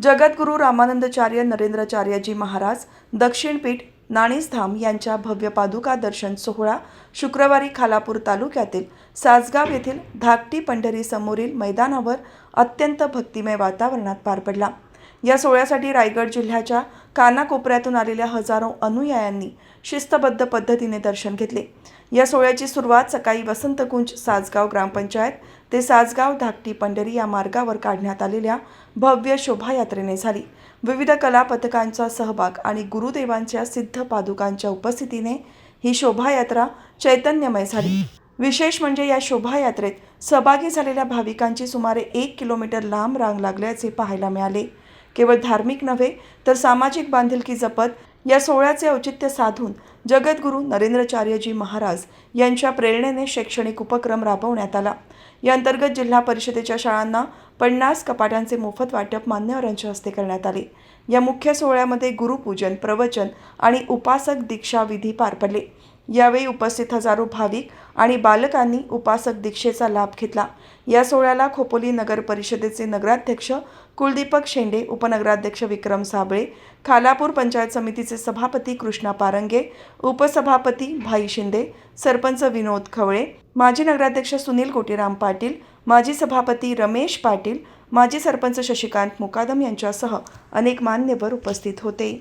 जगद्गुरू रामानंदाचार्य नरेंद्राचार्यजी महाराज दक्षिणपीठ नाणीसधाम यांच्या भव्य पादुका दर्शन सोहळा शुक्रवारी खालापूर तालुक्यातील सासगाव येथील धाकटी पंढरी समोरील मैदानावर अत्यंत भक्तिमय वातावरणात पार पडला। या सोहळ्यासाठी रायगड जिल्ह्याच्या कानाकोपऱ्यातून आलेल्या हजारो अनुयायांनी शिस्तबद्ध पद्धतीने दर्शन घेतले। या सोहळ्याची सुरुवात सकाळी वसंतकुंज सासगाव ग्रामपंचायत ते सासगाव धाकटी पंढरी या मार्गावर काढण्यात आलेल्या भव्य शोभायात्रेने झाली। विविध कला पथकांचा सहभाग आणि गुरुदेवांच्या सिद्ध पादुकांच्या उपस्थितीने ही शोभायात्रा चैतन्यमय झाली। विशेष म्हणजे या शोभायात्रेत सहभागी झालेल्या भाविकांची सुमारे 1 किलोमीटर लांब रांग लागल्याचे पाहायला मिळाले। केवळ धार्मिक नव्हे तर सामाजिक बांधिलकी जपत या सोहळ्याचे औचित्य साधून जगद्गुरू नरेंद्राचार्यजी महाराज यांच्या प्रेरणेने शैक्षणिक उपक्रम राबवण्यात आला। या अंतर्गत जिल्हा परिषदेच्या शाळांना 50 कपाटांचे मोफत वाटप मान्यवरांच्या हस्ते करण्यात आले। या मुख्य सोहळ्यामध्ये गुरुपूजन, प्रवचन आणि उपासक दीक्षा विधी पार पडले। यावेळी उपस्थित हजारो भाविक आणि बालकांनी उपासक दीक्षेचा लाभ घेतला। या सोहळ्याला खोपोली नगर परिषदेचे नगराध्यक्ष कुलदीपक शेंडे, उपनगराध्यक्ष विक्रम साबळे, खालापूर पंचायत समितीचे सभापती कृष्णा पारंगे, उपसभापती भाई शिंदे, सरपंच विनोद खवळे, माजी नगराध्यक्ष सुनील कोटीराम पाटील, माजी सभापती रमेश पाटील, माजी सरपंच शशिकांत मुकादम यांच्यासह अनेक मान्यवर उपस्थित होते।